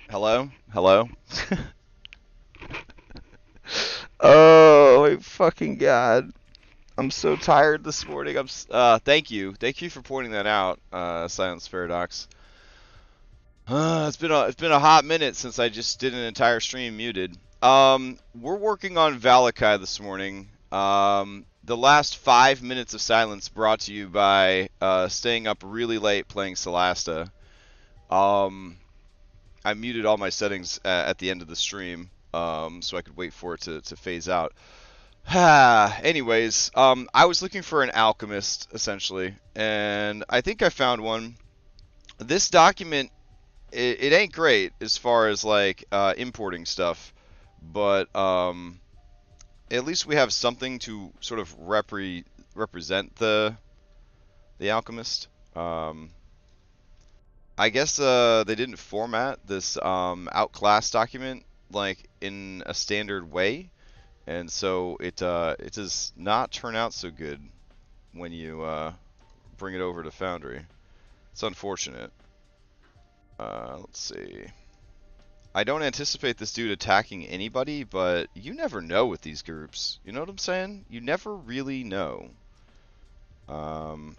Hello? Hello? Oh my fucking god. I'm so tired this morning. Thank you. Thank you for pointing that out, Silence Paradox. It's been a hot minute since I just did an entire stream muted. We're working on Vallaki this morning. The last 5 minutes of silence brought to you by staying up really late playing Solasta. I muted all my settings at the end of the stream, so I could wait for it to phase out. Anyways, I was looking for an alchemist, essentially, and I think I found one. This document, it ain't great as far as, like, importing stuff, but, at least we have something to sort of represent the alchemist. I guess they didn't format this outclass document like in a standard way, and so it does not turn out so good when you bring it over to Foundry. It's unfortunate. Let's see. I don't anticipate this dude attacking anybody, but you never know with these groups. You know what I'm saying? You never really know. Alright.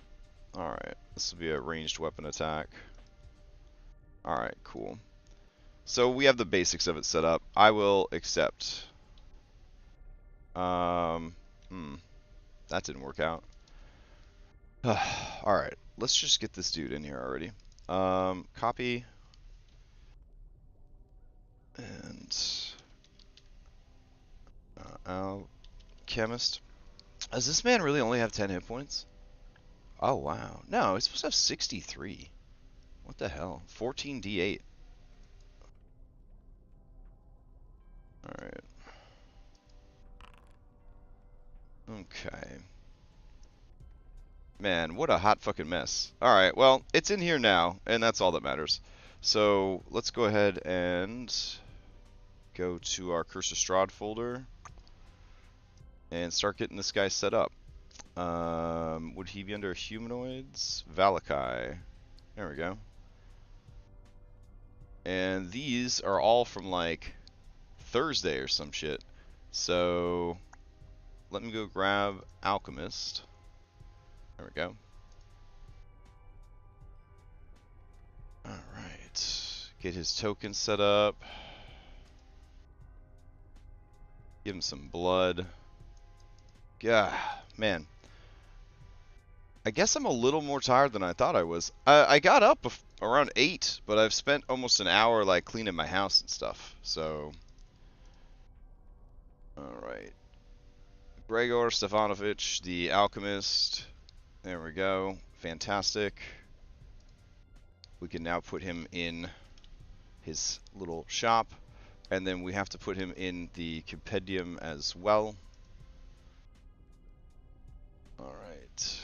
This will be a ranged weapon attack. Alright, cool. So we have the basics of it set up. I will accept. That didn't work out. Alright, let's just get this dude in here already. Copy. And alchemist. Does this man really only have 10 hit points? Oh wow. No, he's supposed to have 63. What the hell? 14d8. Alright. Okay. Man, what a hot fucking mess. Alright, well, it's in here now, and that's all that matters. So, let's go ahead and go to our Curse of Strahd folder and start getting this guy set up. Would he be under humanoids? Vallaki. There we go. And these are all from, like, Thursday or some shit. So, let me go grab Alchemist. There we go. Alright. Get his token set up. Give him some blood. Yeah, man. I guess I'm a little more tired than I thought I was. I got up around 8, but I've spent almost an hour like cleaning my house and stuff. So, alright. Gregor Stefanovich, the Alchemist. There we go. Fantastic. We can now put him in his little shop. And then we have to put him in the compendium as well. Alright.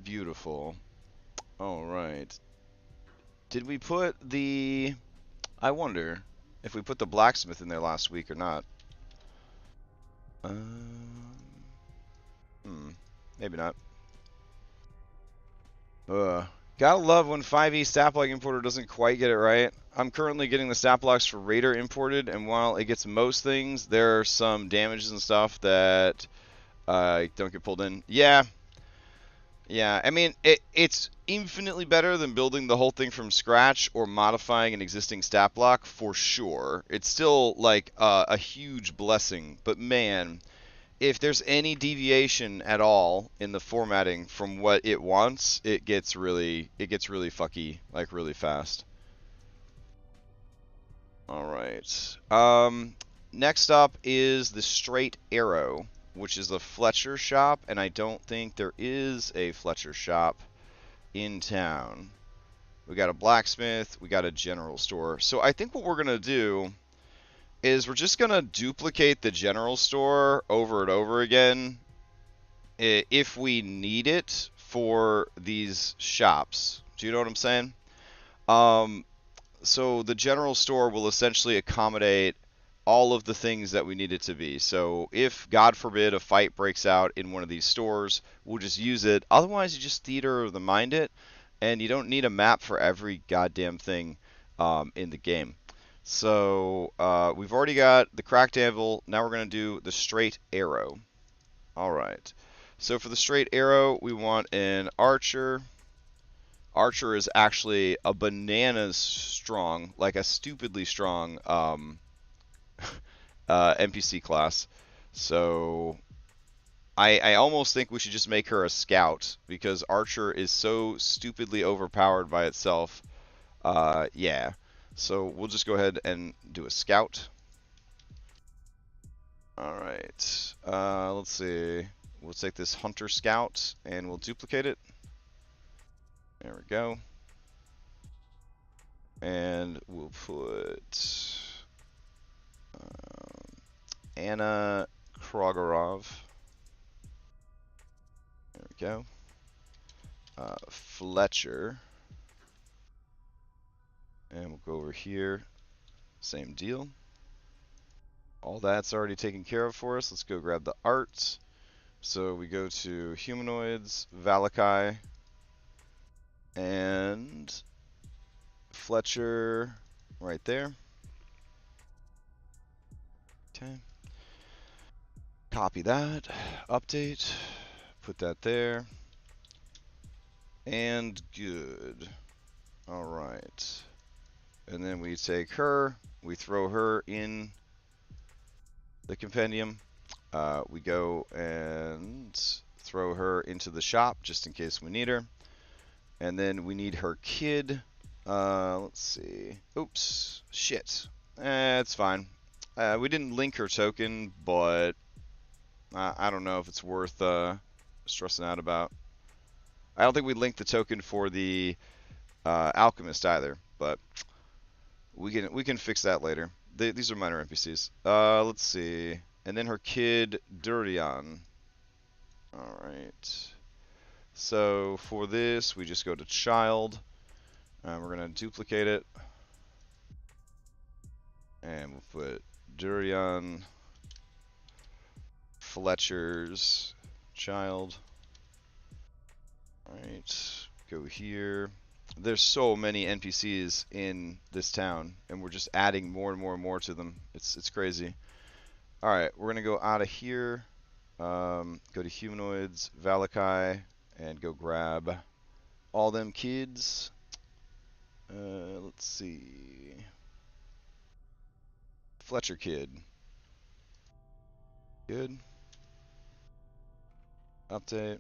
Beautiful. Alright. Did we put the... I wonder if we put the blacksmith in there last week or not. Maybe not. Gotta love when 5e stat block importer doesn't quite get it right. I'm currently getting the stat blocks for Raider imported, and while it gets most things, there are some damages and stuff that don't get pulled in. Yeah. Yeah, I mean, it's infinitely better than building the whole thing from scratch or modifying an existing stat block, for sure. It's still, like, a huge blessing, but man, if there's any deviation at all in the formatting from what it wants, it gets really fucky, like, really fast. Alright. Next up is the Straight Arrow, which is a Fletcher shop, and I don't think there is a Fletcher shop in town. We got a blacksmith, we got a general store. So I think what we're going to do is we're just going to duplicate the general store over and over again if we need it for these shops. Do you know what I'm saying? So the general store will essentially accommodate all of the things that we need it to be. So if, God forbid, a fight breaks out in one of these stores, we'll just use it. Otherwise, you just theater of the mind it. and you don't need a map for every goddamn thing in the game. So we've already got the cracked anvil. Now we're going to do the straight arrow. All right. So for the straight arrow, we want an archer. Archer is actually a bananas strong, like a stupidly strong NPC class. So I almost think we should just make her a scout because Archer is so stupidly overpowered by itself. Yeah. So we'll just go ahead and do a scout. All right. Let's see. We'll take this hunter scout and we'll duplicate it. There we go. And we'll put Anna Krogorov. There we go. Fletcher. And we'll go over here. Same deal. All that's already taken care of for us. Let's go grab the art. So we go to humanoids, Vallaki, and Fletcher right there. Okay. Copy that. Update. Put that there. And good. All right. And then we take her. We throw her in the compendium. We go and throw her into the shop just in case we need her. And then we need her kid. Let's see. Oops. Shit. It's fine. We didn't link her token, but I don't know if it's worth stressing out about. I don't think we linked the token for the alchemist either, but we can fix that later. These are minor NPCs. Let's see. And then her kid, Durian. Alright. So for this, we just go to child. We're going to duplicate it. And we'll put Durian Fletcher's child. Alright. Go here. There's so many NPCs in this town, and we're just adding more and more and more to them. It's crazy. Alright, we're going to go out of here, go to humanoids, Vallaki, and go grab all them kids. Let's see. Fletcher kid. Good. Update.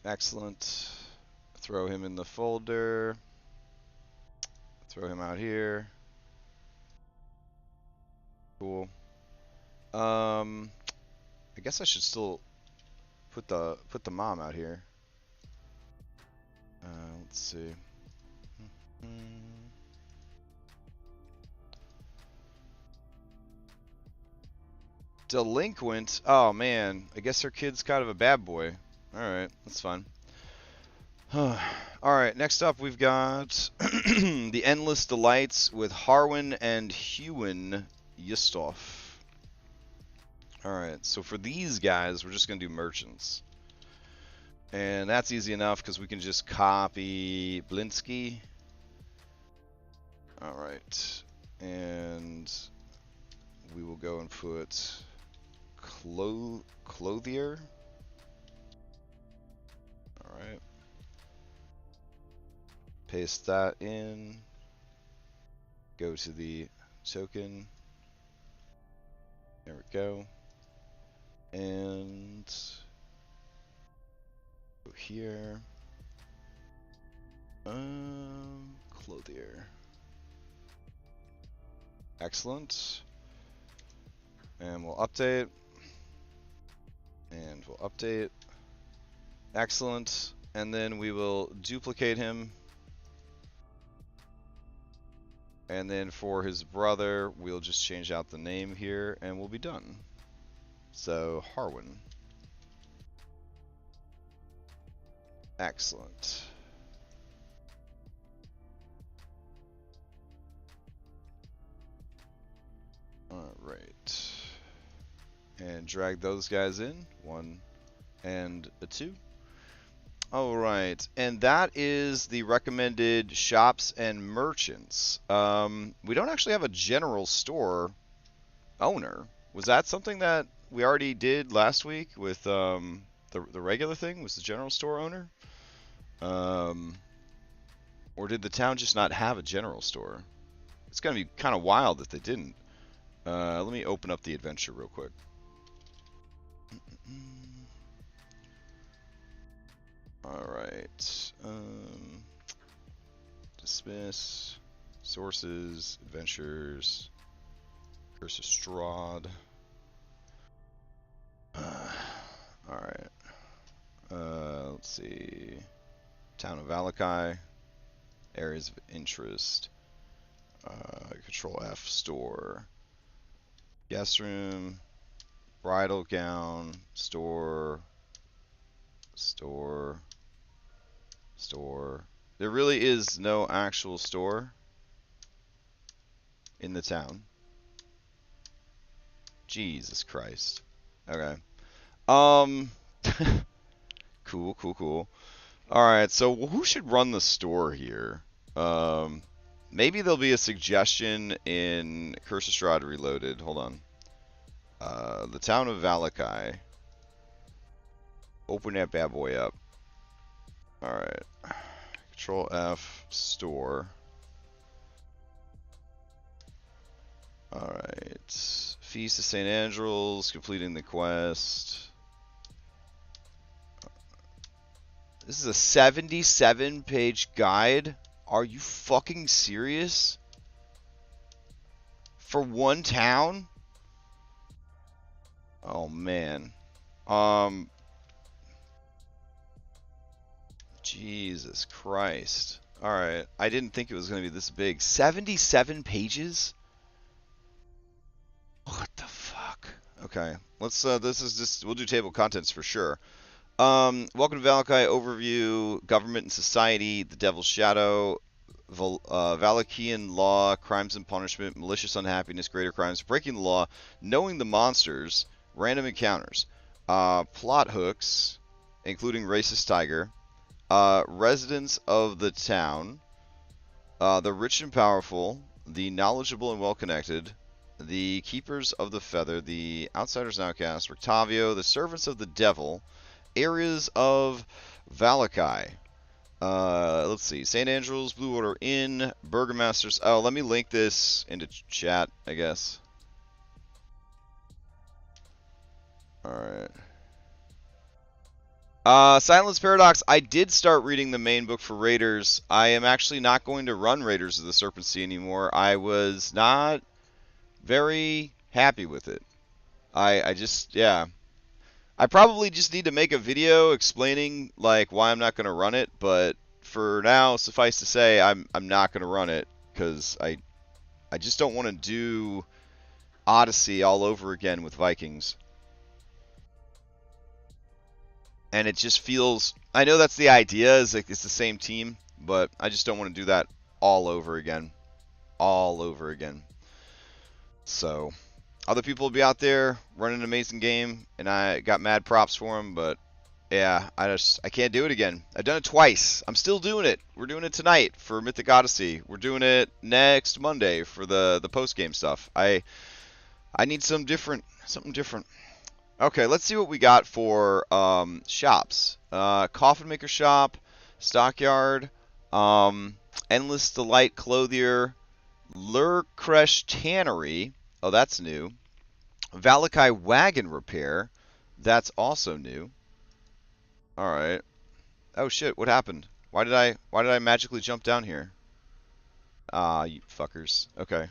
Excellent. Throw him in the folder. Throw him out here. Cool. I guess I should still put the mom out here. Let's see. Delinquent? Oh man, I guess her kid's kind of a bad boy. Alright, that's fine. Alright, next up we've got the Endless Delights with Harwin and Hewin Yustov. Alright, so for these guys, we're just going to do merchants. And that's easy enough because we can just copy Blinsky. Alright, and we will go and put Clothier. Alright. Paste that in. Go to the token. There we go. And go here. Clothier. Excellent. And we'll update. And we'll update. Excellent. And then we will duplicate him. And then for his brother, we'll just change out the name here and we'll be done. So, Harwin. Excellent. Alright. And drag those guys in. 1, and a 2. All right, and that is the recommended shops and merchants. We don't actually have a general store owner. Was that something that we already did last week with the regular thing? Was the general store owner? Um, or did the town just not have a general store? It's gonna be kind of wild if they didn't. Let me open up the adventure real quick. All right. Dismiss. Sources. Adventures. Curse of Strahd. Alright. Let's see. Town of Vallaki. Areas of interest. Control F. Store. Guest room. Bridal gown. Store. Store. Store. There really is no actual store in the town. Jesus Christ. Okay. Cool. Alright, so who should run the store here? Maybe there'll be a suggestion in Curse of Strahd Reloaded. Hold on. The town of Vallaki. Open that bad boy up. Alright. Control F, store. Alright. Feast of St. Andrew's, completing the quest. This is a 77-page guide? Are you fucking serious? For one town? Oh, man. Jesus Christ. Alright, I didn't think it was going to be this big. 77 pages? What the fuck? Okay, let's, this is just, we'll do table contents for sure. Welcome to Vallaki Overview, Government and Society, The Devil's Shadow, Vallakian Law, Crimes and Punishment, Malicious Unhappiness, Greater Crimes, Breaking the Law, Knowing the Monsters, Random Encounters, Plot Hooks, including Racist Tiger, Residents of the Town, The Rich and Powerful, The Knowledgeable and Well-Connected, The Keepers of the Feather, The Outsiders and Outcasts, Rictavio, The Servants of the Devil, Areas of Vallaki. Let's see. St. Andrew's, Blue Water Inn, Burgomaster's. Oh, let me link this into chat, I guess. Alright. Silence Paradox. I did start reading the main book for Raiders. I am actually not going to run Raiders of the Serpent Sea anymore. I was not very happy with it. I just, yeah. I probably just need to make a video explaining like why I'm not going to run it, but for now, suffice to say, I'm not going to run it because I just don't want to do Odyssey all over again with Vikings. And it just feels, I know that's the idea, is like it's the same team, but I just don't want to do that all over again. All over again. So other people will be out there running an amazing game, and I got mad props for them, but yeah, I can't do it again. I've done it twice. I'm still doing it. We're doing it tonight for Mythic Odyssey. We're doing it next Monday for the post-game stuff. I need something different. Okay, let's see what we got for shops. Coffin Maker Shop, Stockyard, Endless Delight Clothier, Lurkresh Tannery. Oh, that's new. Vallaki Wagon Repair. That's also new. Alright. Oh shit, what happened? Why did I magically jump down here? Ah, you fuckers. Okay.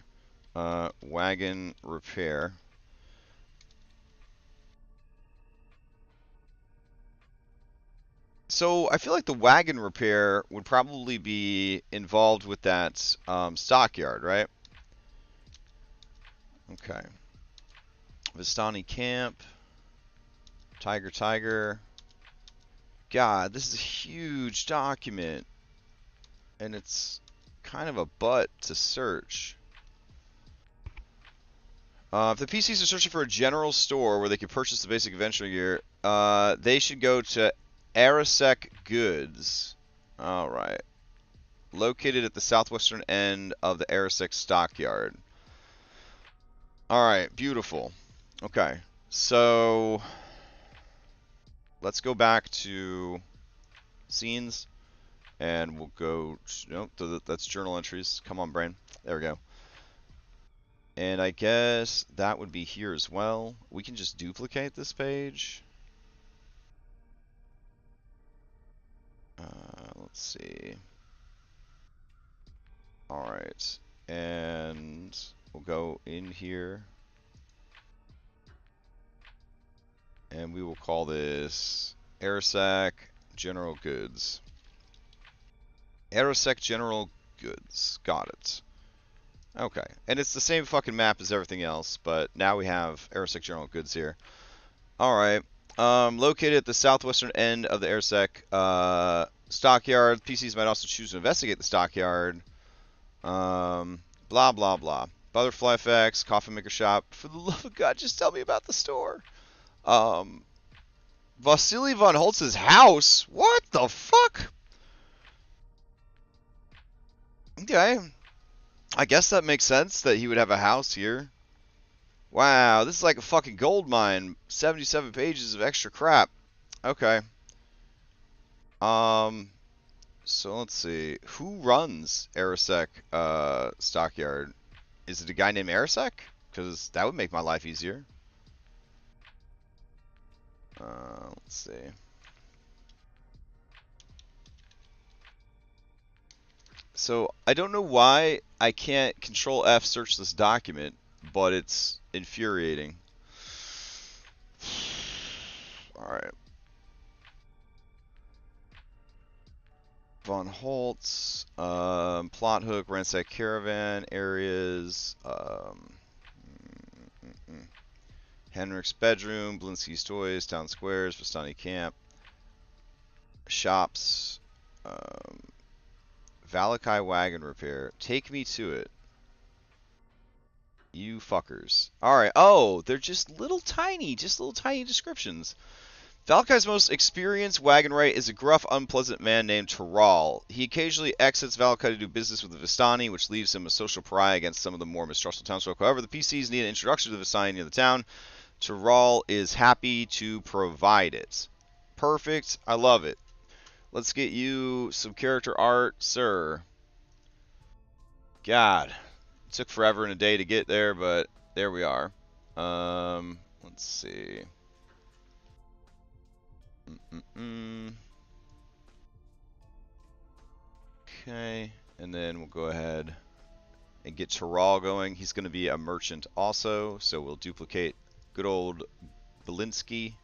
Wagon Repair. So, I feel like the wagon repair would probably be involved with that stockyard, right? Okay. Vistani Camp. Tiger. God, this is a huge document. And it's kind of a butt to search. If the PCs are searching for a general store where they can purchase the basic adventure gear, They should go to Arasek Goods. All right. Located at the southwestern end of the Arasek Stockyard. All right, beautiful. Okay, so let's go back to scenes, and we'll go. Nope, that's journal entries. Come on, brain. There we go. And I guess that would be here as well. We can just duplicate this page. Let's see. All right, and we'll go in here, and we will call this Arasek General Goods. Arasek General Goods. Got it. Okay, and it's the same fucking map as everything else, but now we have Arasek General Goods here. All right. Located at the southwestern end of the Arasek stockyard. PCs might also choose to investigate the stockyard. Blah, blah, blah. Butterfly effects, coffee maker shop. For the love of God, just tell me about the store. Vasily von Holtz's house? What the fuck? Okay. I guess that makes sense that he would have a house here. Wow, this is like a fucking gold mine. 77 pages of extra crap. Okay. So let's see. Who runs Arasek Stockyard? Is it a guy named Arasek? Because that would make my life easier. Let's see. So I don't know why I can't Control F search this document, but it's infuriating. Alright. Von Holtz, plot hook, ransack caravan areas, Henrik's bedroom, Blinsky's toys, town squares, Vistani camp, shops, Vallaki wagon repair. Take me to it. You fuckers. Alright. Oh, they're just little tiny descriptions. Vallakai's most experienced wagon wright is a gruff, unpleasant man named Taral. He occasionally exits Vallaki to do business with the Vistani, which leaves him a social pariah against some of the more mistrustful townsfolk. However, the PCs need an introduction to the Vistani near the town. Taral is happy to provide it. Perfect. I love it. Let's get you some character art, sir. God. It took forever and a day to get there, but there we are. Let's see. Okay, and then we'll go ahead and get Taral going. He's going to be a merchant also, so we'll duplicate good old Valinsky.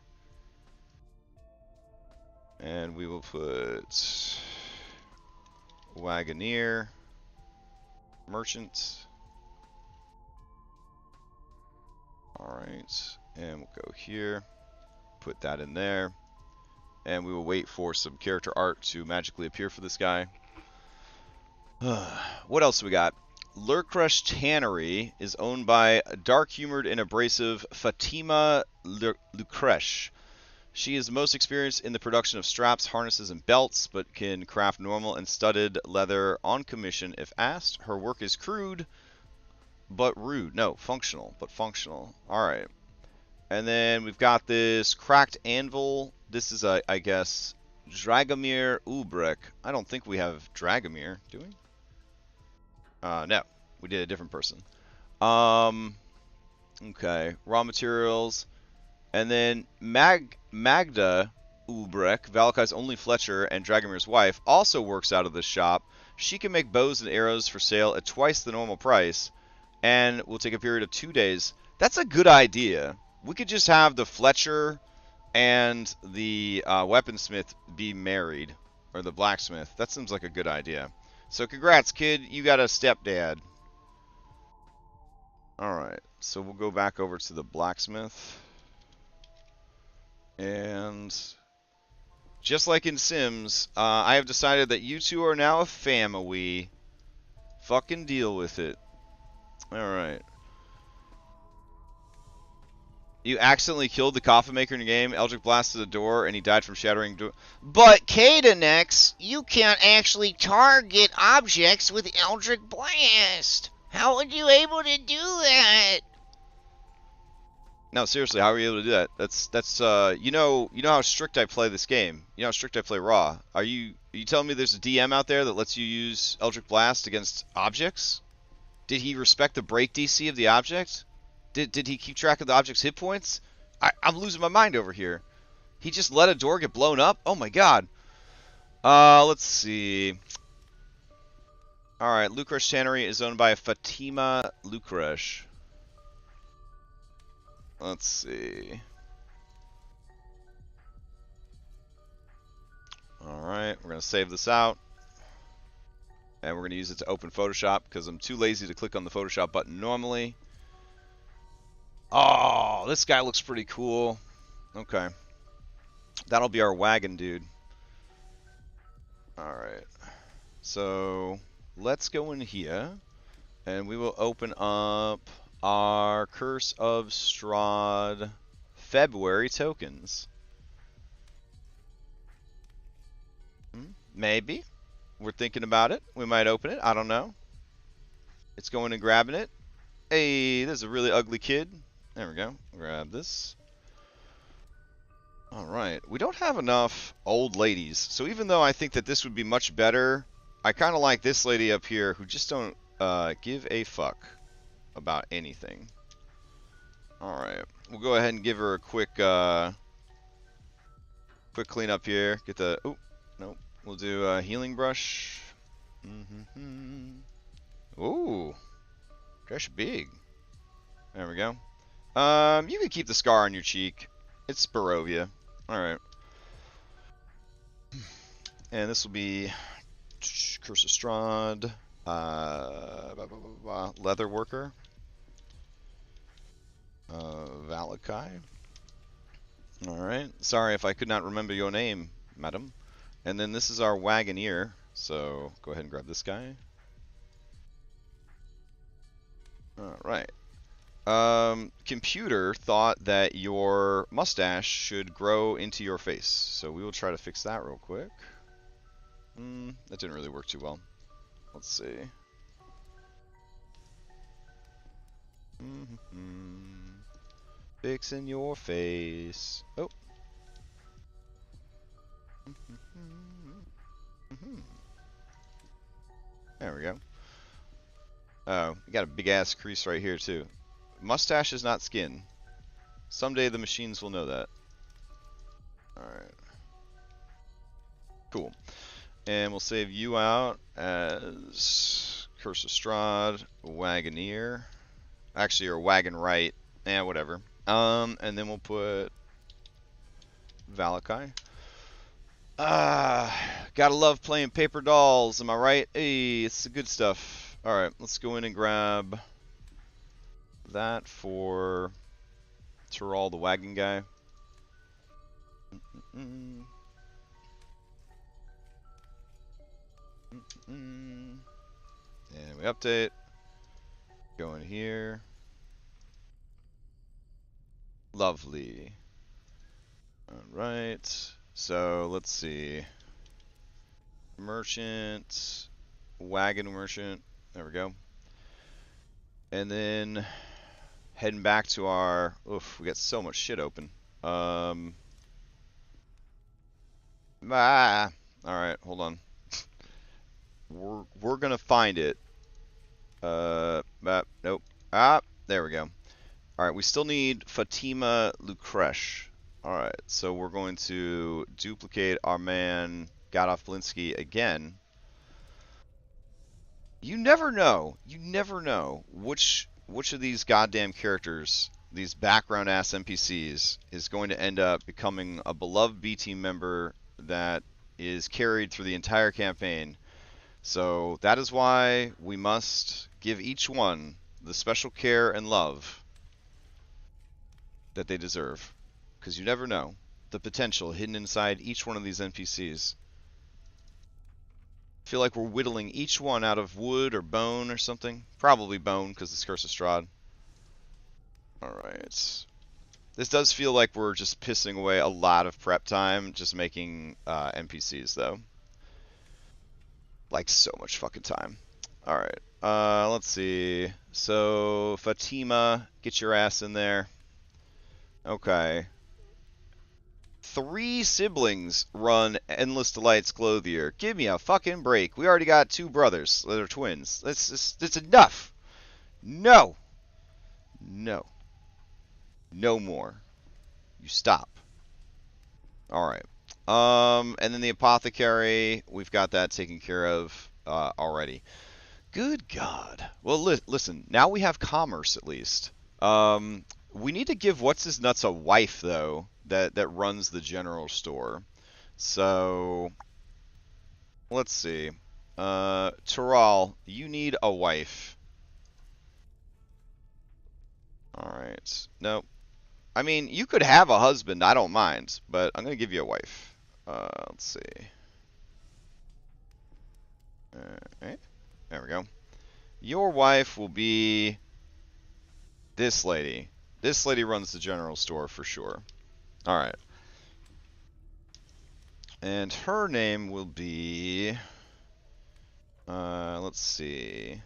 And we will put Wagoneer, merchant. Alright, and we'll go here, put that in there. And we will wait for some character art to magically appear for this guy. What else we got? Lurkrush Tannery is owned by dark-humored and abrasive Fatima Lurkrush. She is most experienced in the production of straps, harnesses, and belts, but can craft normal and studded leather on commission if asked. Her work is crude, but rude. No, functional, but functional. Alright. And then we've got this cracked anvil. This is, I guess, Dragomir Ubrek. I don't think we have Dragomir, do we? No, we did a different person. Okay, raw materials. And then Magda Ubrek, Vallakai's only Fletcher and Dragomir's wife, also works out of this shop. She can make bows and arrows for sale at twice the normal price, and will take a period of 2 days. That's a good idea. We could just have the Fletcher and the weaponsmith be married, or the blacksmith. That seems like a good idea. So congrats, kid. You got a stepdad. Alright, so we'll go back over to the blacksmith. And just like in Sims, I have decided that you two are now a family. Fucking deal with it. Alright. You accidentally killed the coffin maker in your game. Eldritch blasted the door, and he died from shattering door. But Cadenex, you can't actually target objects with Eldritch Blast. How were you able to do that? No, seriously, how are you able to do that? That's you know how strict I play this game. You know how strict I play Raw. Are you telling me there's a DM out there that lets you use Eldritch Blast against objects? Did he respect the break DC of the object? Did he keep track of the object's hit points? I'm losing my mind over here. He just let a door get blown up? Oh my god. Let's see. Alright, Lucresh Tannery is owned by Fatima Lucresh. Let's see. Alright, we're going to save this out. And we're going to use it to open Photoshop because I'm too lazy to click on the Photoshop button normally. Oh, this guy looks pretty cool. Okay. That'll be our wagon dude. Alright. So, let's go in here. And we will open up our Curse of Strahd February tokens. Maybe. We're thinking about it. We might open it. I don't know. It's going and grabbing it. Hey, this is a really ugly kid. There we go. Grab this. Alright. We don't have enough old ladies. So even though I think that this would be much better, I kind of like this lady up here who just don't give a fuck about anything. Alright. We'll go ahead and give her a quick quick clean up here. Get the... Oh, nope. We'll do a healing brush. Ooh. That's big. There we go. You can keep the scar on your cheek. It's Barovia. Alright. And this will be Curse of Strahd. Leather Worker. Vallaki. Alright. Sorry if I could not remember your name, madam. And then this is our Wagoneer. So go ahead and grab this guy. Alright. Computer thought that your mustache should grow into your face. So we will try to fix that real quick. That didn't really work too well. Let's see. Fixing your face. Oh. There we go. Oh, you got a big ass crease right here too. Mustache is not skin. Someday the machines will know that. Alright. Cool. And we'll save you out as Curse of Strahd, Wagoneer. Actually, or Wagon Right. Eh, whatever. And then we'll put Vallaki. Gotta love playing paper dolls, am I right? Hey, it's the good stuff. Alright, let's go in and grab that for Tyrol the wagon guy. And we update. Go in here. Lovely. Alright. So let's see. Merchant. Wagon merchant. There we go. And then heading back to our... Oof, we got so much shit open. Alright, hold on. We're gonna find it. Nope. There we go. Alright, we still need Fatima Lucresh. Alright, so we're going to duplicate our man Godolph Blinsky again. You never know. You never know which of these goddamn characters, these background ass NPCs, is going to end up becoming a beloved B team member that is carried through the entire campaign. So that is why we must give each one the special care and love that they deserve. Because you never know the potential hidden inside each one of these NPCs. I feel like we're whittling each one out of wood or bone or something. Probably bone, because it's Curse of Strahd. Alright. This does feel like we're just pissing away a lot of prep time just making NPCs, though. Like, so much fucking time. Alright, let's see. So, Fatima, get your ass in there. Okay. 3 siblings run Endless Delights Clothier. Give me a fucking break. We already got 2 brothers that are twins. That's enough. No. No. No more. You stop. Alright. And then the apothecary, we've got that taken care of already. Good God. Well, listen, now we have commerce at least. We need to give what's his nuts a wife though that runs the general store. So let's see. Taral, you need a wife. All right. Nope. I mean, you could have a husband. I don't mind, but I'm gonna give you a wife. Let's see. Alright. There we go. Your wife will be this lady. This lady runs the general store for sure. Alright. And her name will be... let's see.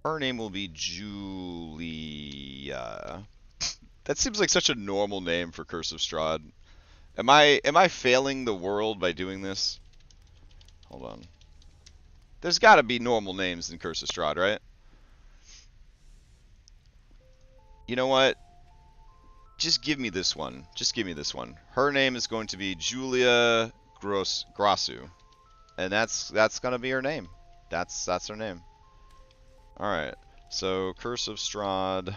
Her name will be Julia. That seems like such a normal name for Curse of Strahd. Am I failing the world by doing this? Hold on. There's got to be normal names in Curse of Strahd, right? You know what? Just give me this one. Just give me this one. Her name is going to be Julia Grassu. And that's going to be her name. That's her name. Alright. So, Curse of Strahd,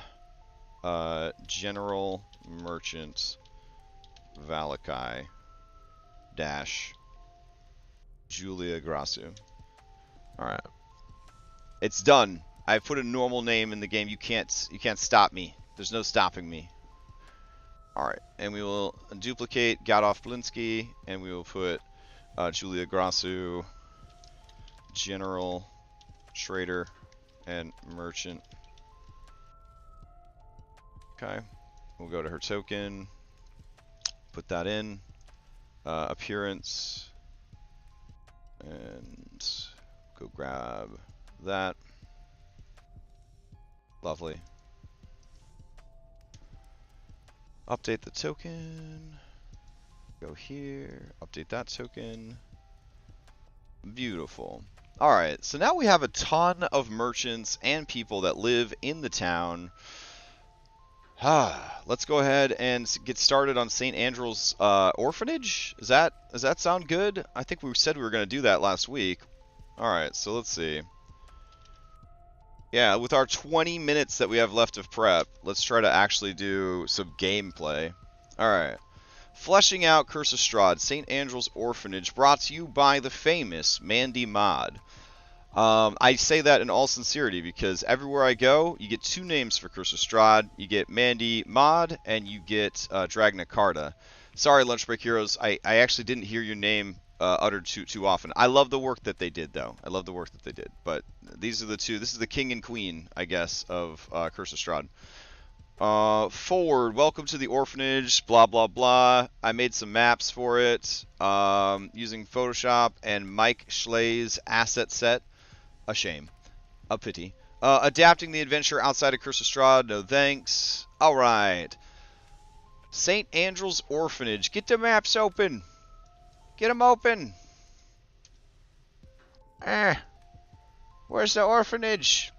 General Merchant, Vallaki, dash, Julia Grassu. Alright. It's done. I've put a normal name in the game. You can't stop me. There's no stopping me. Alright. And we will duplicate Gadolf Blinsky, and we will put Julia Grassu, General, Trader, and Merchant. Okay. We'll go to her token. Put that in. Appearance. And go grab that. Lovely. Update the token. Go here. Update that token. Beautiful. Alright, so now we have a ton of merchants and people that live in the town. Let's go ahead and get started on St. Andrew's orphanage. Does that sound good? I think we said we were going to do that last week. Alright, so let's see. Yeah, with our 20 minutes that we have left of prep, let's try to actually do some gameplay. Alright. Fleshing out Curse of Strahd, St. Andrew's Orphanage, brought to you by the famous Mandy Mod. I say that in all sincerity because everywhere I go, you get 2 names for Curse of Strahd. You get Mandy Mod, and you get Dragna Carta. Sorry, Lunch Break Heroes, I actually didn't hear your name uttered too often. I love the work that they did, though. I love the work that they did. But these are the 2. This is the king and queen, I guess, of Curse of Strahd. Forward, welcome to the orphanage, blah, blah, blah. I made some maps for it using Photoshop and Mike Schle's asset set. A shame. A pity. Adapting the adventure outside of Curse of Strahd, no thanks. Alright. St. Andrew's Orphanage. Get the maps open. Get them open. Where's the orphanage?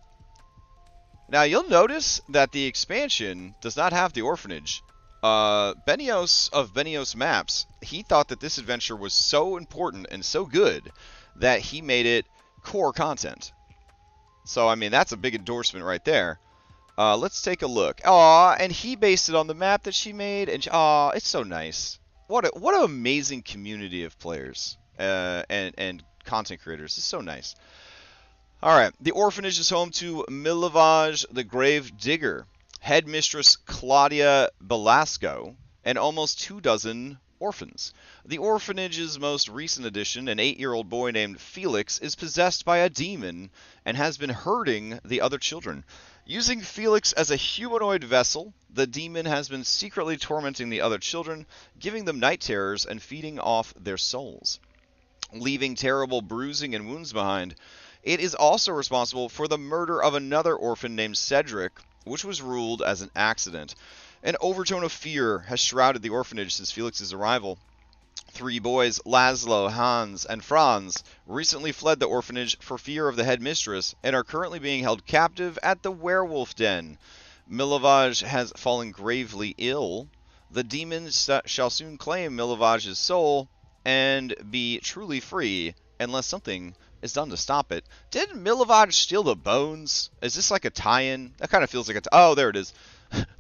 Now, you'll notice that the expansion does not have the orphanage. Benios of Benios Maps, he thought that this adventure was so important and so good that he made it core content. So, I mean, that's a big endorsement right there. Let's take a look. Aw, and he based it on the map that she made. And aw, it's so nice. What an amazing community of players and content creators. It's so nice. Alright, the orphanage is home to Milovaj the Grave Digger, Headmistress Claudia Belasco, and almost 24 Orphans. The orphanage's most recent addition, an 8-year-old boy named Felix, is possessed by a demon and has been hurting the other children. Using Felix as a humanoid vessel, the demon has been secretly tormenting the other children, giving them night terrors and feeding off their souls, leaving terrible bruising and wounds behind. It is also responsible for the murder of another orphan named Cedric, which was ruled as an accident. An overtone of fear has shrouded the orphanage since Felix's arrival. 3 boys, Laszlo, Hans, and Franz, recently fled the orphanage for fear of the headmistress and are currently being held captive at the werewolf den. Milovaj has fallen gravely ill. The demons shall soon claim Milovaj's soul and be truly free, unless something is done to stop it. Didn't Milovaj steal the bones? Is this like a tie-in? That kind of feels like a... Oh, there it is.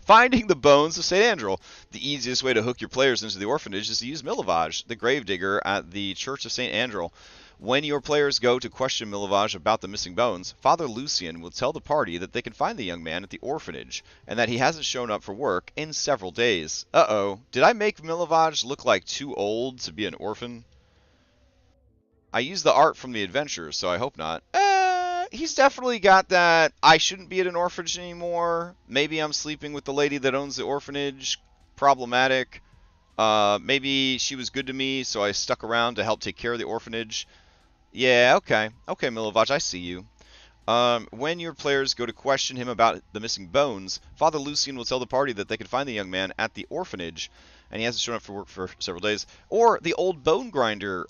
Finding the bones of St. Andrel. The easiest way to hook your players into the orphanage is to use Milovaj, the gravedigger at the Church of St. Andrel. When your players go to question Milovaj about the missing bones, Father Lucian will tell the party that they can find the young man at the orphanage, and that he hasn't shown up for work in several days. Uh-oh. Did I make Milovaj look like too old to be an orphan? I used the art from the adventure, so I hope not. He's definitely got that I shouldn't be at an orphanage anymore. Maybe I'm sleeping with the lady that owns the orphanage. Problematic. Maybe she was good to me, so I stuck around to help take care of the orphanage. Yeah, okay. Okay, Milovaj, I see you. When your players go to question him about the missing bones, Father Lucian will tell the party that they can find the young man at the orphanage, and he hasn't shown up for work for several days. Or the old bone grinder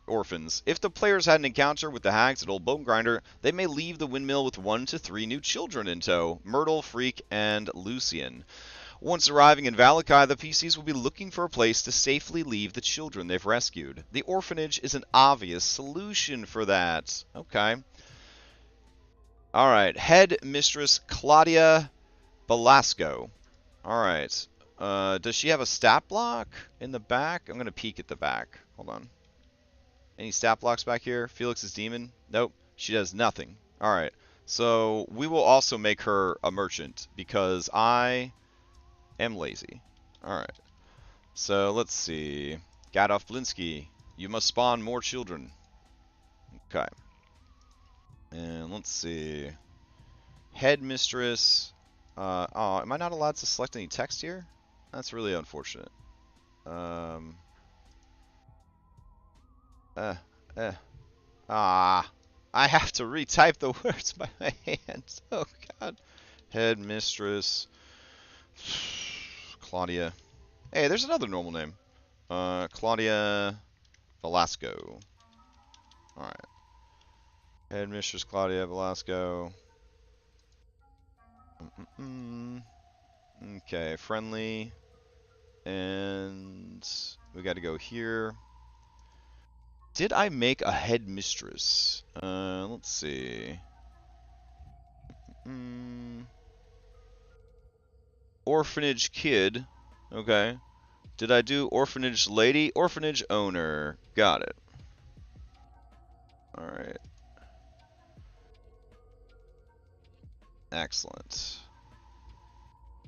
orphans. If the players had an encounter with the hags at old bone grinder, they may leave the windmill with 1 to 3 new children in tow: Myrtle, Freak, and Lucian. Once arriving in Vallaki, the PCs will be looking for a place to safely leave the children they've rescued. The orphanage is an obvious solution for that. Okay. Alright, Head Mistress Claudia Belasco. Alright. Does she have a stat block in the back? I'm going to peek at the back. Hold on. Any stat blocks back here? Felix's demon? Nope. She does nothing. Alright. So we will also make her a merchant because I am lazy. Alright. So let's see. Gadolf Blinsky. You must spawn more children. Okay. And let's see. Headmistress. Oh, am I not allowed to select any text here? That's really unfortunate. I have to retype the words by my hands. Oh, God. Headmistress. Claudia. Hey, there's another normal name. Claudia Velasco. Alright. Headmistress Claudia Velasco. Okay, friendly. And we got to go here. Did I make a headmistress? Let's see. Orphanage kid. Okay. Did I do orphanage lady? Orphanage owner. Got it. Alright. Excellent.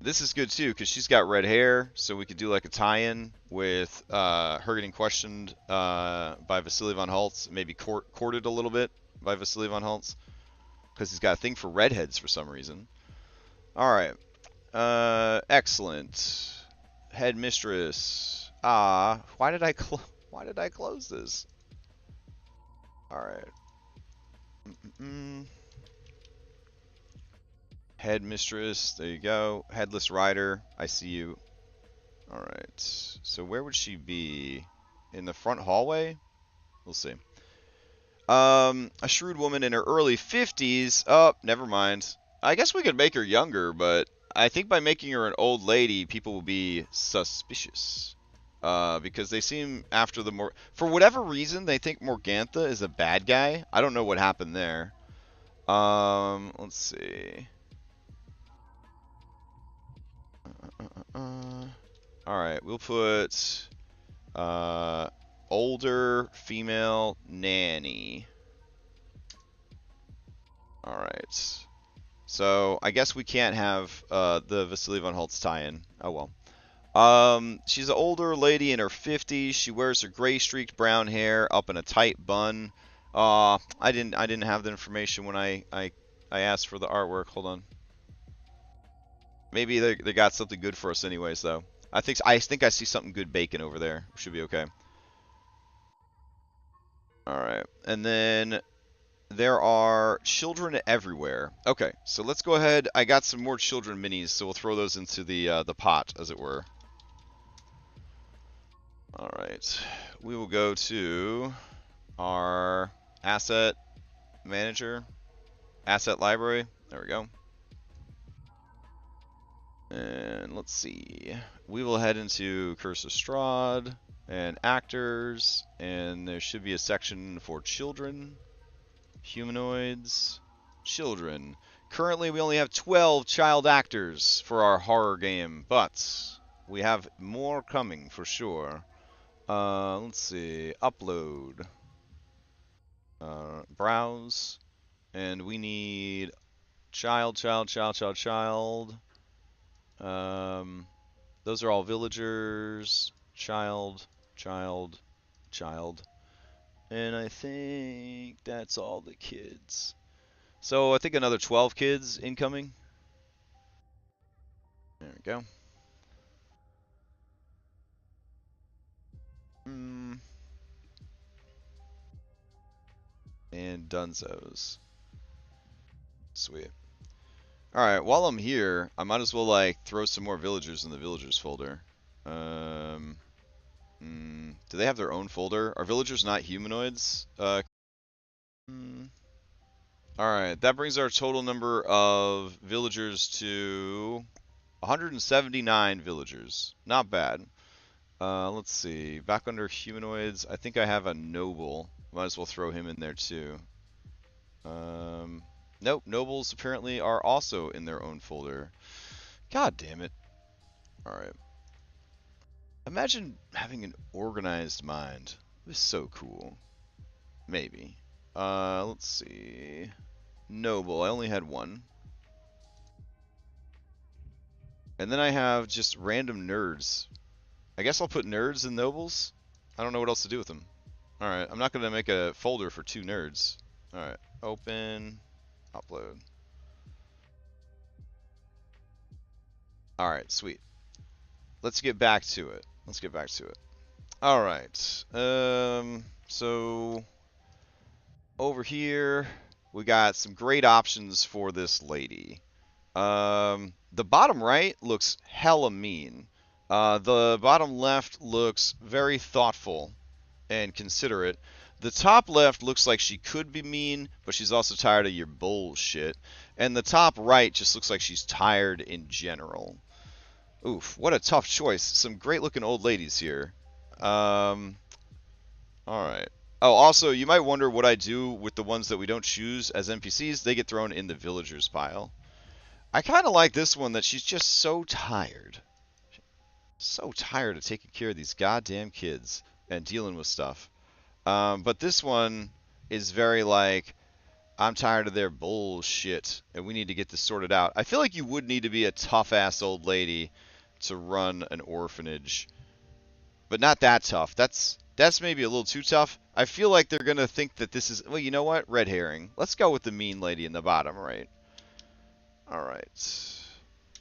This is good too, because she's got red hair, so we could do like a tie-in with her getting questioned by Vasily von Holtz, maybe courted a little bit by Vasily von Holtz, because he's got a thing for redheads for some reason. Alright. Excellent. Headmistress. Why did I close this? Alright. Headmistress, there you go. Headless Rider, I see you. Alright, so where would she be? In the front hallway? We'll see. A shrewd woman in her early 50s. Oh, never mind. I guess we could make her younger, but I think by making her an old lady, people will be suspicious. Because they seem after the for whatever reason, they think Morgantha is a bad guy. I don't know what happened there. Let's see. Alright, we'll put older female nanny. Alright. So, I guess we can't have the Vasily von Holtz tie-in. Oh well. She's an older lady in her 50s. She wears her gray streaked brown hair up in a tight bun. I didn't have the information when I asked for the artwork. Hold on. Maybe they got something good for us anyways though. I think I see something good baking over there. Should be okay. All right. And then there are children everywhere. Okay, so let's go ahead. I got some more children minis, so we'll throw those into the pot, as it were. All right. We will go to our asset manager, asset library. There we go. And let's see. We will head into Curse of Strahd and actors, and there should be a section for children, humanoids, children. Currently, we only have 12 child actors for our horror game, but we have more coming for sure. Let's see. Upload. Browse. And we need child, child, child, child, child. Those are all villagers. Child, child, child. And I think that's all the kids. So I think another 12 kids incoming. There we go. And Dunzos. Sweet. Alright, while I'm here, I might as well like throw some more villagers in the villagers folder. Do they have their own folder? Are villagers not humanoids? Alright, that brings our total number of villagers to 179 villagers. Not bad. Let's see. Back under humanoids, I think I have a noble. Might as well throw him in there too. Nope, nobles apparently are also in their own folder. God damn it. Alright. Imagine having an organized mind. This is so cool. Maybe. Let's see. Noble, I only had one. And then I have just random nerds. I guess I'll put nerds and nobles. I don't know what else to do with them. Alright, I'm not going to make a folder for 2 nerds. Alright, open, upload. Alright, sweet. Let's get back to it. Alright, so over here we got some great options for this lady. The bottom right looks hella mean. The bottom left looks very thoughtful and considerate. The top left looks like she could be mean, but she's also tired of your bullshit. And the top right just looks like she's tired in general. Oof, what a tough choice. Some great looking old ladies here. Alright. Oh, also, you might wonder what I do with the ones that we don't choose as NPCs. They get thrown in the villagers pile. I kind of like this one that she's just so tired. So tired of taking care of these goddamn kids and dealing with stuff. But this one is very like, I'm tired of their bullshit and we need to get this sorted out. I feel like you would need to be a tough-ass old lady to run an orphanage. But not that tough. That's maybe a little too tough. I feel like they're going to think that this is, well, you know what? Red herring. Let's go with the mean lady in the bottom right. Alright.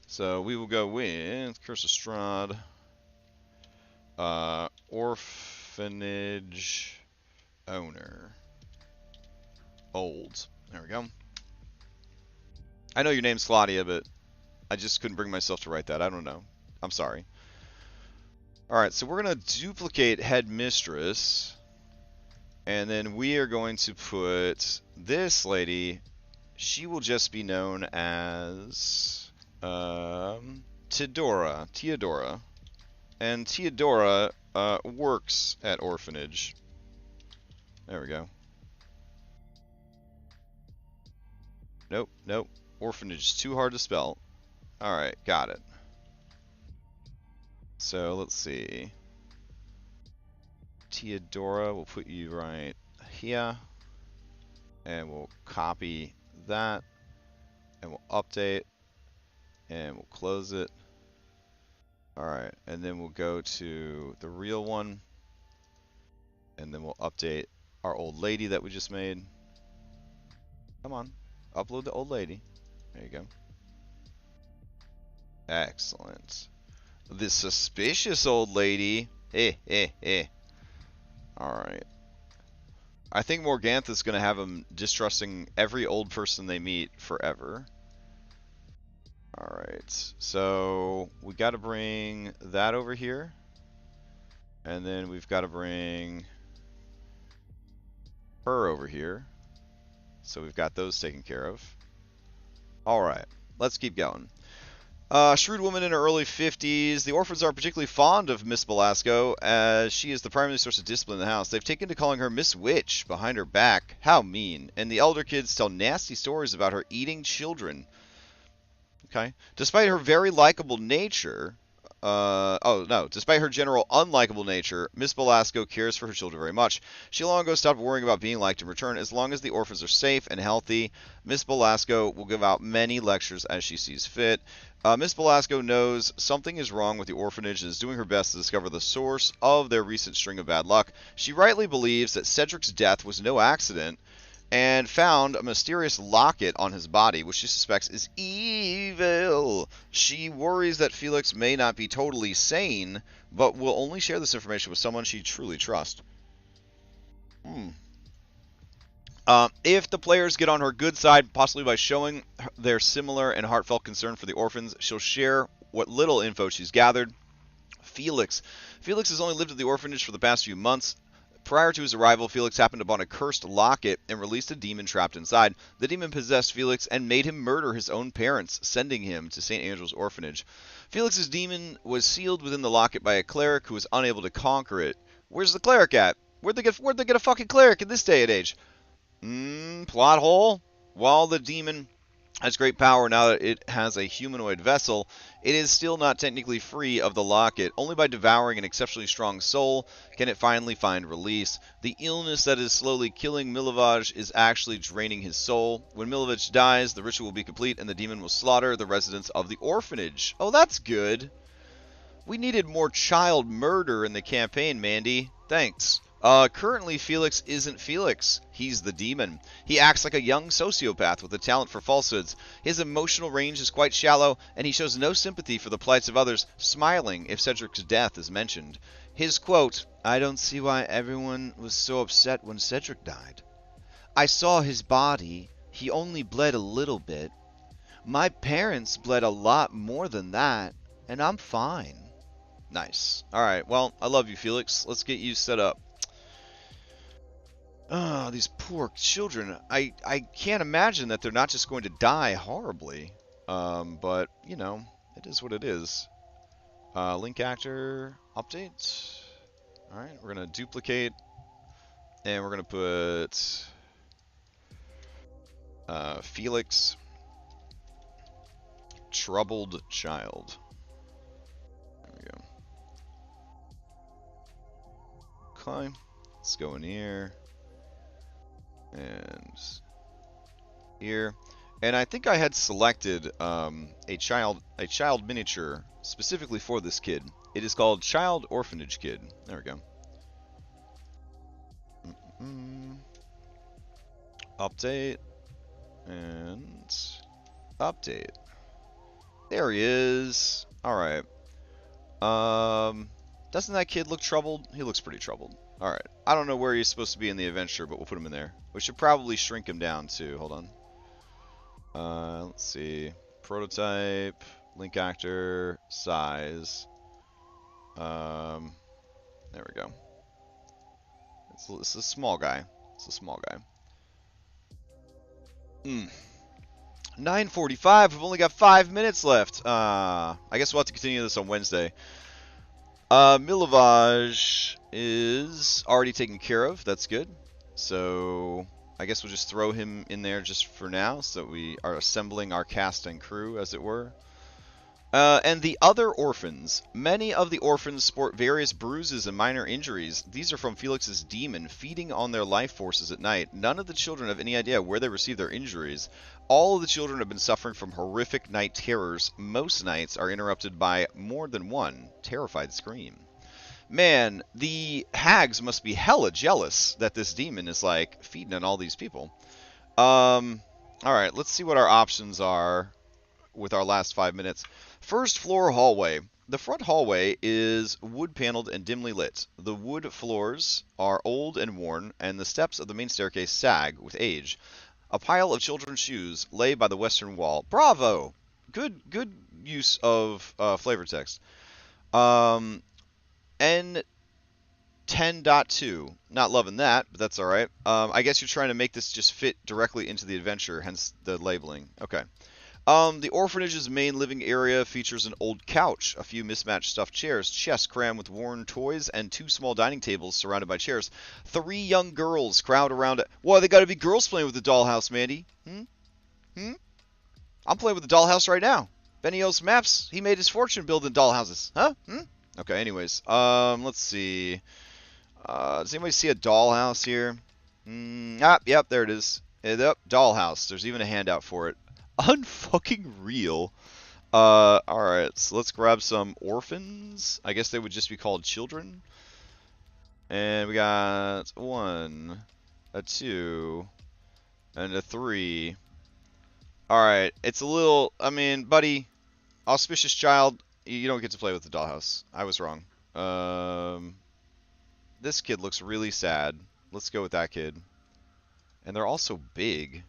So we will go with Curse of Strahd. Orphanage owner. Old. There we go. I know your name's Claudia, but I just couldn't bring myself to write that. I don't know. I'm sorry. Alright, so we're going to duplicate headmistress. And then we are going to put this lady. She will just be known as Teodora. And Teodora works at orphanage. There we go. Nope. Orphanage is too hard to spell. Alright, got it. So let's see. Teodora, we'll put you right here. And we'll copy that. And we'll update. And we'll close it. Alright, and then we'll go to the real one. And then we'll update our old lady that we just made. Come on. Upload the old lady. There you go. Excellent. The suspicious old lady. Alright. I think Morgantha's going to have him distrusting every old person they meet forever. Alright. So, we got to bring that over here. And then we've got to bring her over here. So we've got those taken care of. Alright. Let's keep going. Shrewd woman in her early 50s. The orphans are particularly fond of Miss Belasco, as she is the primary source of discipline in the house. They've taken to calling her Miss Witch behind her back. How mean. And the elder kids tell nasty stories about her eating children. Okay. Despite her very likable nature... despite her general unlikable nature, Miss Belasco cares for her children very much. She long ago stopped worrying about being liked in return. As long as the orphans are safe and healthy, Miss Belasco will give out many lectures as she sees fit. Miss Belasco knows something is wrong with the orphanage and is doing her best to discover the source of their recent string of bad luck. She rightly believes that Cedric's death was no accident, and found a mysterious locket on his body, which she suspects is evil. She worries that Felix may not be totally sane, but will only share this information with someone she truly trusts. If the players get on her good side, possibly by showing their similar and heartfelt concern for the orphans, she'll share what little info she's gathered. Felix. Felix has only lived at the orphanage for the past few months. Prior to his arrival, Felix happened upon a cursed locket and released a demon trapped inside. The demon possessed Felix and made him murder his own parents, sending him to St. Angel's orphanage. Felix's demon was sealed within the locket by a cleric who was unable to conquer it. Where's the cleric at? Where'd they get a fucking cleric in this day and age? Plot hole? While the demon has great power now that it has a humanoid vessel, it is still not technically free of the locket. Only by devouring an exceptionally strong soul can it finally find release. The illness that is slowly killing Milovaj is actually draining his soul. When Milovaj dies, the ritual will be complete and the demon will slaughter the residents of the orphanage. Oh, that's good. We needed more child murder in the campaign, Mandy. Thanks. Currently, Felix isn't Felix. He's the demon. He acts like a young sociopath with a talent for falsehoods. His emotional range is quite shallow, and he shows no sympathy for the plights of others, smiling if Cedric's death is mentioned. His quote, "I don't see why everyone was so upset when Cedric died. I saw his body. He only bled a little bit. My parents bled a lot more than that, and I'm fine." Nice. Alright, well, I love you, Felix. Let's get you set up. Oh, these poor children. I can't imagine that they're not just going to die horribly. But, you know, it is what it is. Link actor update. Alright, we're going to duplicate. And we're going to put Felix, troubled child. There we go. Okay, let's go in here. And here, and I think I had selected a child miniature specifically for this kid. It is called Child Orphanage Kid. There we go. Update and update. There he is. All right. Doesn't that kid look troubled? He looks pretty troubled. Alright, I don't know where he's supposed to be in the adventure, but we'll put him in there. We should probably shrink him down too. Hold on. Let's see. Prototype, link actor, size. There we go. It's a small guy. It's a small guy. 9:45. We've only got 5 minutes left. I guess we'll have to continue this on Wednesday. Milovaj is already taken care of. That's good. So I guess we'll just throw him in there just for now, so that we are assembling our cast and crew, as it were. And the other orphans. Many of the orphans sport various bruises and minor injuries. These are from Felix's demon, feeding on their life forces at night. None of the children have any idea where they received their injuries. All of the children have been suffering from horrific night terrors. Most nights are interrupted by more than one terrified scream. Man, the hags must be hella jealous that this demon is, like, feeding on all these people. Alright, let's see what our options are with our last 5 minutes. First floor hallway. The front hallway is wood paneled and dimly lit. The wood floors are old and worn, and the steps of the main staircase sag with age. A pile of children's shoes lay by the western wall. Bravo! Good use of flavor text. N10.2. Not loving that, but that's alright. I guess you're trying to make this just fit directly into the adventure, hence the labeling. Okay. The orphanage's main living area features an old couch, a few mismatched stuffed chairs, chests crammed with worn toys, and 2 small dining tables surrounded by chairs. 3 young girls crowd around it. Why, they gotta be girls playing with the dollhouse, Mandy. I'm playing with the dollhouse right now. Benio's Maps, he made his fortune building dollhouses. Huh? Okay, anyways. Let's see. Does anybody see a dollhouse here? Yep, there it is. Yep, dollhouse. There's even a handout for it. Unfucking real. Alright, so let's grab some orphans. I guess they would just be called children. And we got 1, a 2, and a 3. Alright, it's a little, I mean, buddy, auspicious child, you don't get to play with the dollhouse. I was wrong. This kid looks really sad. Let's go with that kid. And they're also big.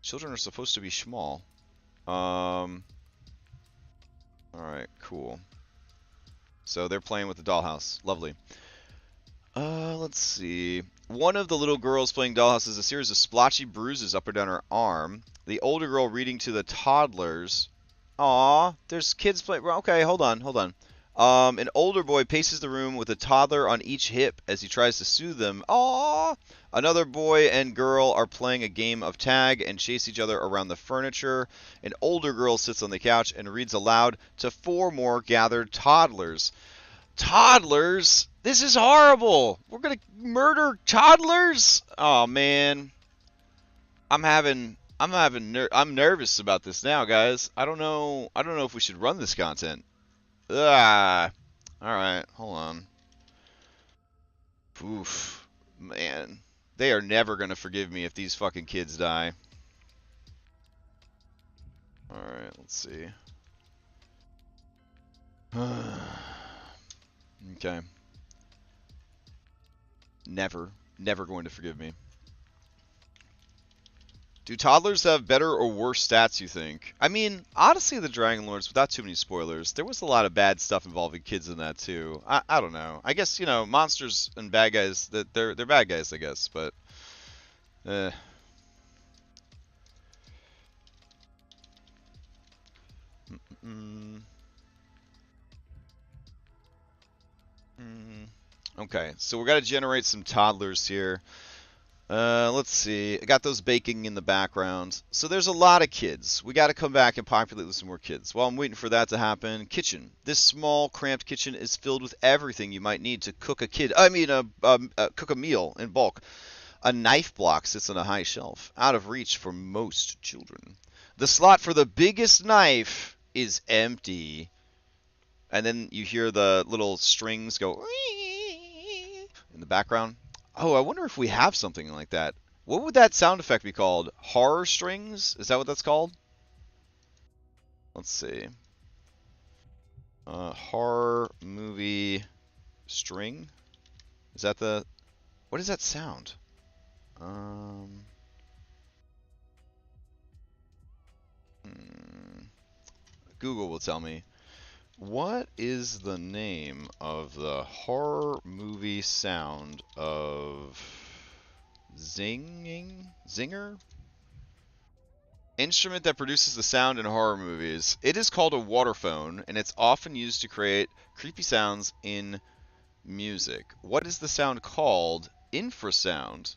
Children are supposed to be small. Alright, cool. So they're playing with the dollhouse. Lovely. Let's see. One of the little girls playing dollhouse has a series of splotchy bruises up or down her arm. The older girl reading to the toddlers. Aw, there's kids playing. Okay, hold on. An older boy paces the room with a toddler on each hip as he tries to soothe them. Aww! Another boy and girl are playing a game of tag and chase each other around the furniture. An older girl sits on the couch and reads aloud to 4 more gathered toddlers. Toddlers? This is horrible! We're gonna murder toddlers? Oh man. I'm nervous about this now, guys. I don't know if we should run this content. Alright, hold on. Oof. Man. They are never gonna forgive me if these fucking kids die. Alright, let's see. Okay. Never going to forgive me. Do toddlers have better or worse stats, you think? I mean, Odyssey of the Dragon Lords, without too many spoilers, there was a lot of bad stuff involving kids in that, too. I don't know. I guess, you know, monsters and bad guys, they're bad guys, I guess, but... Okay, so we got to generate some toddlers here. Let's see. I got those baking in the background. So there's a lot of kids. We got to come back and populate with some more kids. While I'm waiting for that to happen, kitchen. This small, cramped kitchen is filled with everything you might need to cook cook a meal in bulk. A knife block sits on a high shelf, out of reach for most children. The slot for the biggest knife is empty. And then you hear the little strings go in the background. Oh, I wonder if we have something like that. What would that sound effect be called? Horror strings? Is that what that's called? Let's see. Horror movie string? Is that the... What does that sound? Google will tell me. What is the name of the horror movie sound of zinger? Instrument that produces the sound in horror movies. It is called a waterphone, and it's often used to create creepy sounds in music. What is the sound called? Infrasound.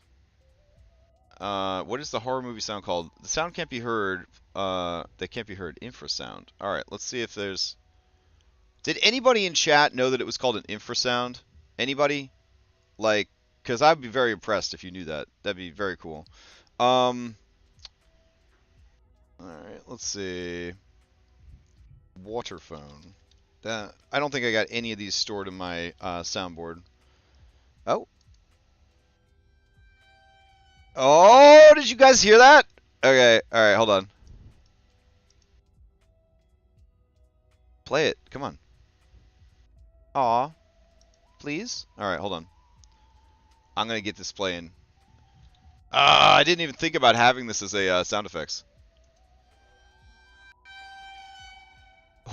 What is the horror movie sound called? The sound can't be heard. That can't be heard. Infrasound. All right, let's see if there's. Did anybody in chat know that it was called an infrasound? Anybody? Like, because I'd be very impressed if you knew that. That'd be very cool. All right, let's see. Water phone. I don't think I got any of these stored in my soundboard. Oh. Oh, did you guys hear that? Okay, all right, hold on. Play it. Come on. Aw. Please? All right, hold on. I'm going to get this playing. I didn't even think about having this as a sound effects.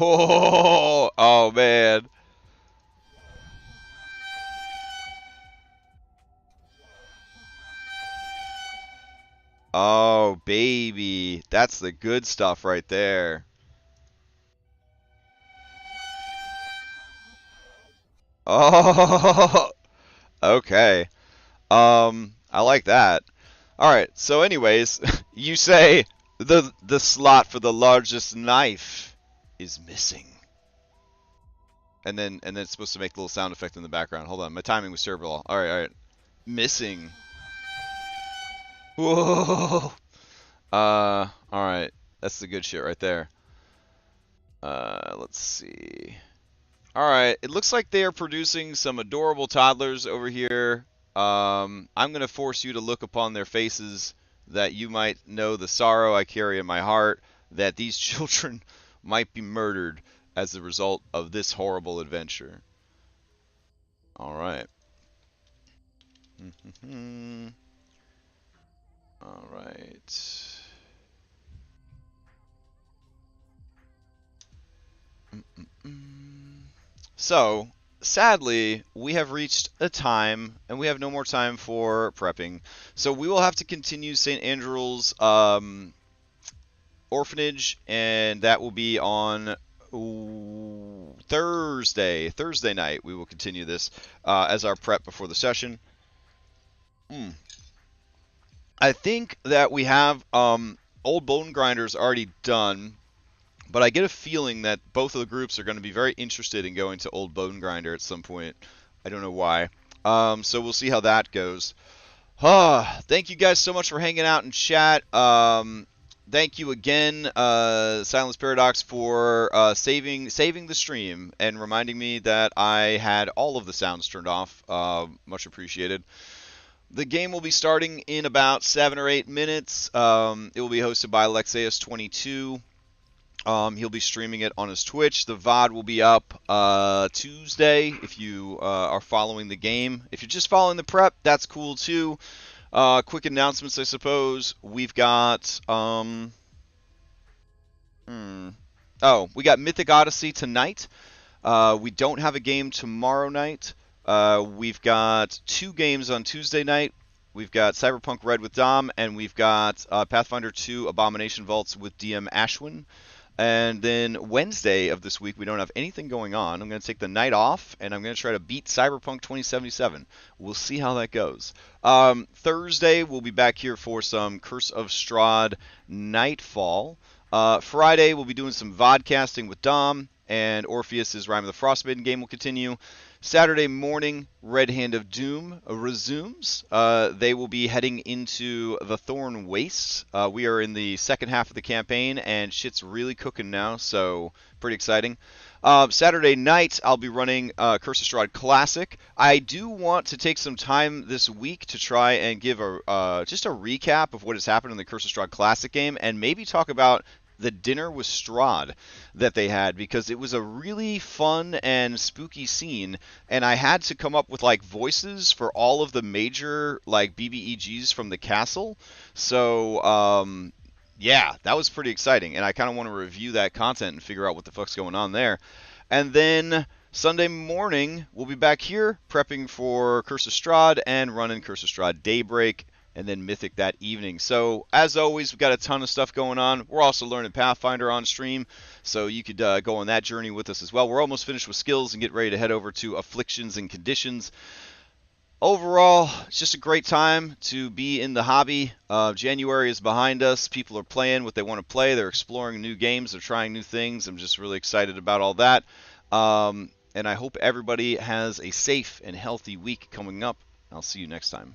Oh, man. Oh, baby. That's the good stuff right there. Oh, okay. I like that. All right. So, anyways, you say the slot for the largest knife is missing, and then it's supposed to make a little sound effect in the background. Hold on, my timing was terrible. All right, all right. Missing. Whoa. All right. That's the good shit right there. Let's see. All right. It looks like they are producing some adorable toddlers over here. I'm going to force you to look upon their faces that you might know the sorrow I carry in my heart that these children might be murdered as a result of this horrible adventure. All right. All right. So, sadly, we have reached a time, and we have no more time for prepping. So we will have to continue St. Andrew's orphanage, and that will be on Thursday night. We will continue this as our prep before the session. I think that we have Old Bone Grinders already done, but I get a feeling that both of the groups are going to be very interested in going to Old Bone Grinder at some point. I don't know why. So we'll see how that goes. Thank you guys so much for hanging out in chat. Thank you again, Silence Paradox, for saving the stream and reminding me that I had all of the sounds turned off. Much appreciated. The game will be starting in about 7 or 8 minutes. It will be hosted by Alexeus22. He'll be streaming it on his Twitch. The VOD will be up Tuesday if you are following the game. If you're just following the prep, that's cool too. Quick announcements, I suppose. We've got we got Mythic Odyssey tonight. We don't have a game tomorrow night. We've got 2 games on Tuesday night. We've got Cyberpunk Red with Dom, and we've got Pathfinder 2 Abomination Vaults with DM Ashwin. And then Wednesday of this week, we don't have anything going on. I'm going to take the night off, and I'm going to try to beat Cyberpunk 2077. We'll see how that goes. Thursday, we'll be back here for some Curse of Strahd Nightfall. Friday, we'll be doing some vodcasting with Dom, and Orpheus's Rime of the Frostmaiden game will continue. Saturday morning, Red Hand of Doom resumes. They will be heading into the Thorn Wastes. We are in the second half of the campaign, and shit's really cooking now, so pretty exciting. Saturday night, I'll be running Curse of Strahd Classic. I do want to take some time this week to try and give just a recap of what has happened in the Curse of Strahd Classic game, and maybe talk about the dinner with Strahd that they had, because it was a really fun and spooky scene, and I had to come up with like voices for all of the major like BBEGs from the castle. So yeah, that was pretty exciting, and I kind of want to review that content and figure out what the fuck's going on there. And then Sunday morning, we'll be back here prepping for Curse of Strahd and running Curse of Strahd Daybreak, and then Mythic that evening. So, as always, we've got a ton of stuff going on. We're also learning Pathfinder on stream, so you could go on that journey with us as well. We're almost finished with skills and get ready to head over to Afflictions and Conditions. Overall, it's just a great time to be in the hobby. January is behind us. People are playing what they want to play. They're exploring new games. They're trying new things. I'm just really excited about all that. And I hope everybody has a safe and healthy week coming up. I'll see you next time.